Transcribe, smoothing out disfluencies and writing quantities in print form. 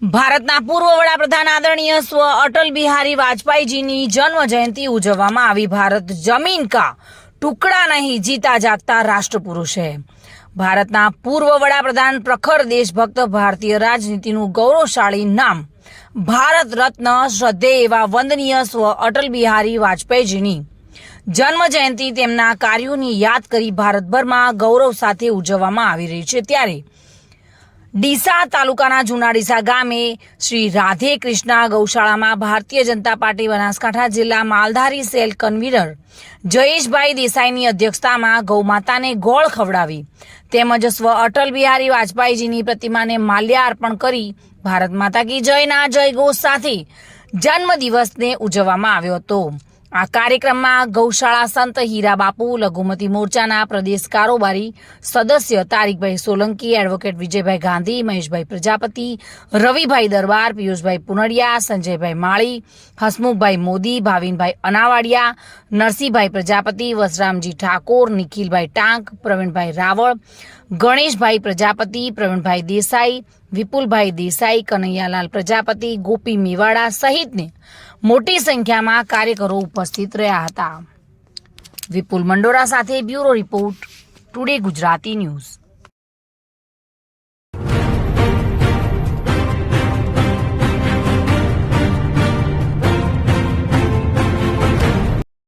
ભારતના પૂર્વ વડાપ્રધાન આદરણીય સ્વ અટલ બિહારી વાજપેયીજીની જન્મ જયંતિ ઉજવવામાં આવી। ભારત જમીન કા ટુકડા નહીં, જીતા જાગતા રાષ્ટ્રપુરુષ है। ભારતના પૂર્વ વડાપ્રધાન, પ્રખર દેશભક્ત, ભારતીય રાજનીતિનું ગૌરવશાળી નામ ભારત રત્ન શ્રદ્ધેય એવા વંદનીય સ્વ અટલ બિહારી વાજપેયીજીની જન્મ જયંતિ તેમના કાર્યોની યાદ કરી ભારતભરમાં ગૌરવ સાથે ઉજવવામાં આવી રહી છે। ત્યારે ડીસા તાલુકાના જૂના ડીસા ગામે શ્રી રાધે કૃષ્ણા ગૌશાળામાં ભારતીય જનતા પાર્ટી બનાસકાંઠા જિલ્લા માલધારી સેલ કન્વીનર જયેશભાઈ દેસાઈની અધ્યક્ષતામાં ગૌમાતાને ગોળ ખવડાવી તેમજ સ્વ અટલ બિહારી વાજપેયીજીની પ્રતિમાને માલ્યાર્પણ કરી ભારત માતા કી જયના જયઘોષ સાથે જન્મદિવસને ઉજવવામાં આવ્યો હતો। આ કાર્યક્રમમાં ગૌશાળા સંત હીરા બાપુ, લઘુમતી મોરચાના પ્રદેશ કારોબારી સદસ્ય તારીકભાઈ સોલંકી, એડવોકેટ વિજયભાઈ ગાંધી, મહેશભાઈ પ્રજાપતિ, રવિભાઈ દરબાર, પિયુષભાઈ પુનડિયા, સંજયભાઈ માળી, હસમુખભાઈ મોદી, ભાવિનભાઈ અનાવાડિયા, નરસિંહભાઈ પ્રજાપતિ, વસરામજી ઠાકોર, નિખિલભાઈ ટાંક, પ્રવીણભાઈ રાવળ, ગણેશભાઈ પ્રજાપતિ, પ્રવીણભાઈ દેસાઈ, વિપુલભાઈ દેસાઈ, કનૈયાલાલ પ્રજાપતિ, ગોપી મેવાડા સહિતને મોટી સંખ્યામાં કાર્યકરો ઉપસ્થિત રહ્યા હતા। વિપુલ મંડોરા સાથે bureau report, today Gujarati news.